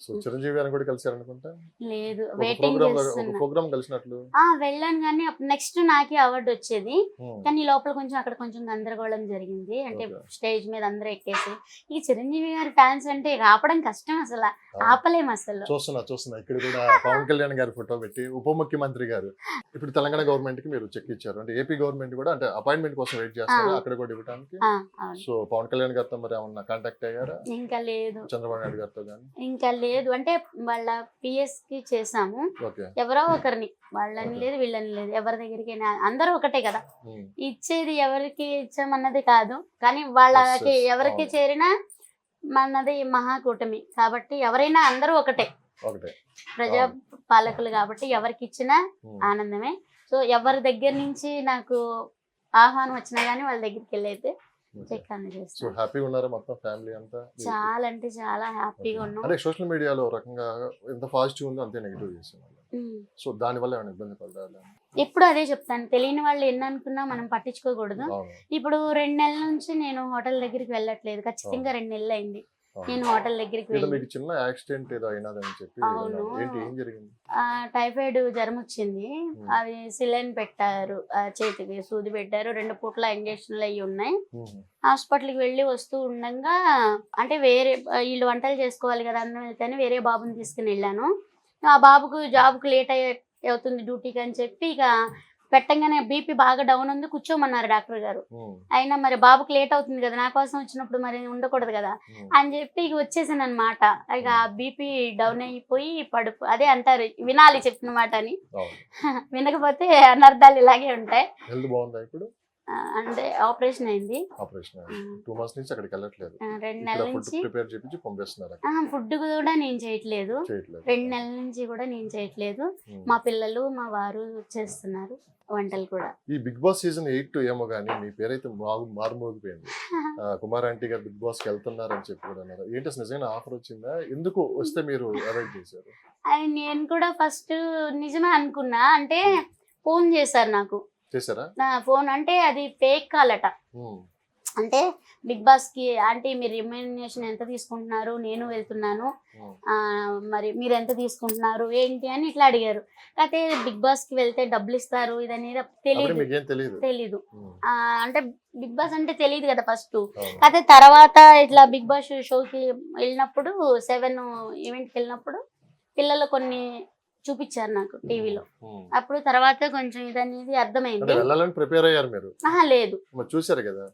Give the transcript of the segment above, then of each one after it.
So Chiranjeevi గారిని కూడా కలిసారు అనుకుంటా. లేదు, ఒక వెయిటింగ్ ప్రోగ్రామ్ చేస్తున్నా. కలిసినట్లు. వెళ్ళాను కానీ అప్పుడు నెక్స్ట్ నాకే అవార్డు వచ్చేది. ఉమ్, కానీ ఈ లోపల కొంచెం అక్కడ కొంచెం గందరగోళం జరిగింది. అంటే ఓకే. స్టేజ్ మీద అందరూ ఎక్కేసి ఈ చిరంజీవి గారి ఫ్యాన్స్ అంటే ఇక ఆపడం కష్టం, అసలు ఆపలేం అసలు. చూస్తున్నా ఇక్కడ కూడా పవన్ కళ్యాణ్ గారి ఫోటో పెట్టి ఉప ముఖ్యమంత్రి గారు ఇప్పుడు తెలంగాణ గవర్నమెంట్ కి మీరు చెక్ ఇచ్చారు. అంటే ఏపీ గవర్నమెంట్ కూడా అంటే అపాయింట్మెంట్ కోసం వెయిట్ చేస్తారు అక్కడ కూడా ఇవ్వడానికి. అవును. సో పవన్ కళ్యాణ్ గారితో మరి ఏమన్నా కాంటాక్ట్ అయ్యారా ఇంకా లేదు, చంద్రబాబు నాయుడు గారితో కానీ? ఇంకా లేదు. అంటే వాళ్ళ పిఎస్ కి చేసాము, ఓకే. ఎవరో ఒకరిని, వాళ్ళని లేదు వీళ్ళని లేదు, ఎవరి దగ్గరికి అందరూ ఒకటే కదా, ఇచ్చేది ఎవరికి ఇచ్చామన్నది కాదు. కానీ వాళ్ళకి yes, ఎవరికి అవును. చేరినా మనది మహాకూటమి కాబట్టి ఎవరైనా అందరూ ఒకటే, ఒకటే ప్రజా పాలకులు కాబట్టి ఎవరికి ఇచ్చినా ఆనందమే. సో ఎవరి దగ్గర నుంచి నాకు ఆహ్వానం వచ్చినా గానీ వాళ్ళ దగ్గరికి వెళ్ళైతే చెక్ సో అందజేస్తాను. హ్యాపీగా ఉన్నారా మొత్తం ఫ్యామిలీ అంతా? చాలా అంటే చాలా హ్యాపీగా ఉన్నాం. అంటే సోషల్ మీడియాలో ఒక రకంగా ఎంత పాజిటివ్ ఉందో అంతే నెగిటివ్ చేస్తున్నారు. ఉమ్. సో దాని వల్ల ఏమైనా ఇబ్బంది పడ్డారా? ఎప్పుడు అదే చెప్తాను, తెలియని వాళ్ళు ఎన్ని అనుకున్నా మనం పట్టించుకోకూడదు. అవును. ఇప్పుడు 2 నెలల నుంచి నేను హోటల్ దగ్గరికి వెళ్ళట్లేదు, ఖచ్చితంగా 2 నెలలు అయింది నేను హోటల్ దగ్గరికి ఏదో వెళ్ళి. మీకు చిన్న యాక్సిడెంట్ ఏదో అయినదని చెప్పి అవును. విన్నాను. ఏంటి ఏం జరిగింది? టైఫాయిడ్ జ్వరం వచ్చింది, అది సిలైన్ పెట్టారు, చేతికి సూది పెట్టారు, 2 పూట్ల ఇంజక్షన్లు అయ్యి ఉన్నాయి. హాస్పిటల్కి వెళ్ళి వస్తూ ఉండగా అంటే వేరే వీళ్ళు వంటలు చేసుకోవాలి కదా అన్నం వెళ్తేనే వేరే బాబుని తీసుకుని వెళ్ళాను. ఆ బాబుకు జాబ్కు లేట్ అవుతుంది డ్యూటీకి అని చెప్పి ఇక పెట్టంగానే బీపీ బాగా డౌన్ ఉంది, కూర్చోమన్నారు డాక్టర్ గారు. అయినా మరి బాబుకి లేట్ అవుతుంది కదా, నా కోసం వచ్చినప్పుడు మరి ఉండకూడదు కదా అని చెప్పి ఇక వచ్చేసాను అనమాట. ఇక బీపీ డౌన్ అయిపోయి అదే అంటారు వినాలి చెప్పిన మాట అని, వినకపోతే అనర్థాలు ఇలాగే ఉంటాయి. హెల్త్ బాగుందా ఇప్పుడు? అంటే ఆపరేషన్ అయింది. ఆపరేషన్ 2 months నుంచి అక్కడికి వెళ్ళట్లేదు. 2 నెలల నుంచి ప్రిపేర్ చేపించి పంపిస్తున్నారు. ఫుడ్ కూడా నేను చేయట్లేదు, 2 నెలల నుంచి కూడా నేను చేయట్లేదు. మా పిల్లలు మా వారు చేస్తున్నారు వంటలు కూడా. ఈ బిగ్ బాస్ సీజన్ 8 ఏమో గానీ మీ పేరైతే మారుమోగిపోయింది. కుమార్ ఆంటీ గారు బిగ్ బాస్ కి వెళ్తున్నారని చెప్పి కూడా అన్నారు. ఏంటి అసలు నిజంగా ఆఫర్ వచ్చిందా? ఎందుకు వస్తే మీరు అవాయిడ్ చేశారు? అది నేను కూడా ఫస్ట్ నిజమే అనుకున్నా. అంటే ఫోన్ చేశారు నాకు, చేశారా? నా ఫోన్ అంటే అది ఫేక్ కాల్ అట. అంటే బిగ్ బాస్ కి ఆంటీ మీరు రెమ్యూనరేషన్ ఎంత తీసుకుంటున్నారు, నేను వెళ్తున్నాను, మరి మీరు ఎంత తీసుకుంటున్నారు ఏంటి అని ఇట్లా అడిగారు. అయితే బిగ్ బాస్ కి వెళ్తే డబ్బులు ఇస్తారు ఇదనేది తెలీదు. అంటే బిగ్ బాస్ అంటే తెలియదు కదా ఫస్ట్. అయితే తర్వాత ఇట్లా బిగ్ బాస్ షోకి వెళ్ళినప్పుడు 7 ఈవెంట్కి వెళ్ళినప్పుడు పిల్లలు కొన్ని చూపించారు నాకు టీవీలో. అప్పుడు తర్వాత కొంచెం ఇదనేది అర్థమైంది. లేదు చూసారు కదా.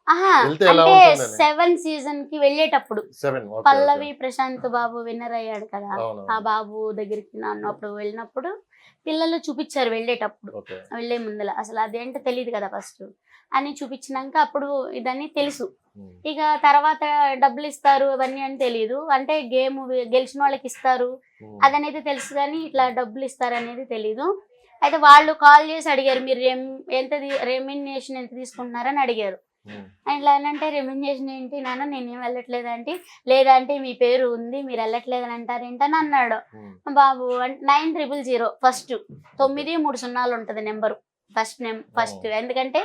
అంటే 7 సీజన్ కి వెళ్ళేటప్పుడు పల్లవి ప్రశాంత్ బాబు విన్నర్ అయ్యాడు కదా, ఆ బాబు దగ్గరికి అప్పుడు వెళ్ళినప్పుడు పిల్లలు చూపించారు వెళ్ళేటప్పుడు, వెళ్లే ముందల అసలు అదేంటో తెలియదు కదా ఫస్ట్ అని చూపించినాక అప్పుడు ఇదని తెలుసు. ఇక తర్వాత డబ్బులు ఇస్తారు అవన్నీ అని తెలియదు. అంటే గేమ్ గెలిచిన వాళ్ళకి ఇస్తారు అదనేది తెలుసు కానీ ఇట్లా డబ్బులు ఇస్తారు అనేది తెలీదు. అయితే వాళ్ళు కాల్ చేసి అడిగారు మీరు ఎంత రెమ్యూనరేషన్ ఎంత తీసుకుంటున్నారని అడిగారు. ఇట్లా అంటే రెమ్యూనరేషన్ ఏంటి నాన్న నేనేం వెళ్ళట్లేదంటే, లేదంటే మీ పేరు ఉంది మీరు వెళ్ళట్లేదని అంటారేంటని అన్నాడు. బాబు 9000 ఫస్ట్ 930 ఉంటుంది నెంబరు ఫస్ట్ ఎందుకంటే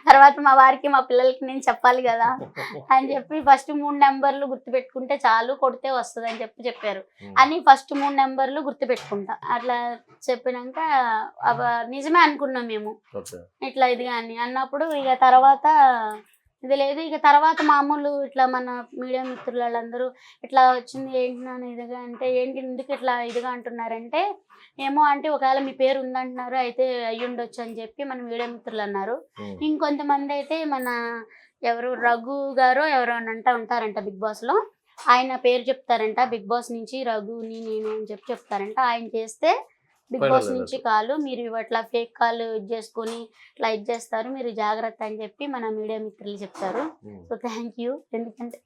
తర్వాత మా వారికి మా పిల్లలకి నేను చెప్పాలి కదా అని చెప్పి ఫస్ట్ 3 నెంబర్లు గుర్తుపెట్టుకుంటే చాలు, కొడితే వస్తుంది అని చెప్పారు అని ఫస్ట్ 3 నెంబర్లు గుర్తుపెట్టుకుంటా. అట్లా చెప్పినాక నిజమే అనుకున్నాం మేము ఇట్లా ఇది అని అన్నప్పుడు ఇక తర్వాత ఇది లేదు. ఇక తర్వాత మామూలు ఇట్లా మన మీడియా మిత్రులు వాళ్ళందరూ ఇట్లా వచ్చింది ఏంటి నాన్న ఇదిగా అంటే, ఏంటి ఎందుకు ఇట్లా ఇదిగా అంటున్నారంటే, ఏమో అంటే ఒకవేళ మీ పేరు ఉందంటున్నారు అయితే అయ్యుండొచ్చు అని చెప్పి మన మీడియా మిత్రులు అన్నారు. ఇంకొంతమంది అయితే మన ఎవరు రఘు గారో ఎవరో ఉంటారంట బిగ్ బాస్ లో, ఆయన పేరు చెప్తారంట. బిగ్ బాస్ నుంచి రఘుని నేను అని చెప్పి చెప్తారంట. ఆయన చేస్తే బిగ్ బాస్ నుంచి కాల్ మీరు ఇట్లా ఫేక్ కాల్ చేసుకొని ఇట్లా చేస్తారు, మీరు జాగ్రత్త అని చెప్పి మన మీడియా మిత్రులు చెప్తారు. So thank you. ఎందుకంటే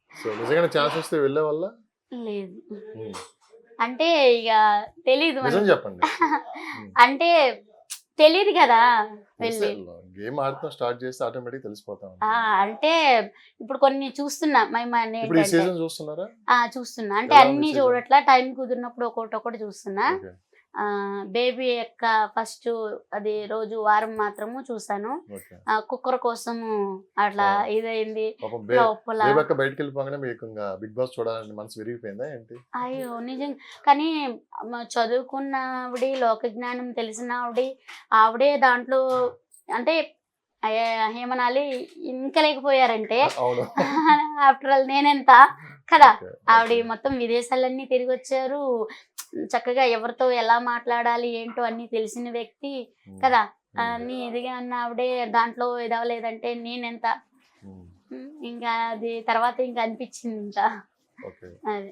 లేదు అంటే ఇక తెలీదు, అంటే తెలీదు కదా వెళ్ళి. అంటే ఇప్పుడు కొన్ని చూస్తున్నా చూస్తున్నా, అంటే అన్ని చూడట్లా, టైం కుదిరినప్పుడు ఒకటి చూస్తున్నా. బేబీ యొక్క ఫస్ట్ అది రోజు వారం మాత్రము చూసాను. ఓకే. కుక్కర్ కోసము అట్లా ఆ. ఇదైంది పాపం లోపల. బేబక్క బయటకు వెళ్ళిపోగానే మీకు ఇంకా బిగ్ బాస్ చూడాలని మనసు విరిగిపోయిందా ఏంటి? అయ్యో నిజం. కానీ చదువుకున్న ఆవిడ, లోక జ్ఞానం తెలిసిన ఆవిడే దాంట్లో అంటే ఏమనాలి ఇంకలేకపోయారంటే అవును. ఆఫ్టర్ ఆల్ నేనెంత కదా. ఓకే, ఆవిడ ఓకే. మొత్తం విదేశాలన్నీ తిరిగి వచ్చారు. చక్కగా ఎవరితో ఎలా మాట్లాడాలి ఏంటో అన్ని తెలిసిన వ్యక్తి ఉమ్, కదా. ఉమ్, అన్ని ఎదిగా అన్న ఆవిడే దాంట్లో ఇదవలేదంటే నేనెంత. ఉమ్, ఇంకా అది తర్వాత ఇంకా అనిపించింది ఇంకా ఓకే. అది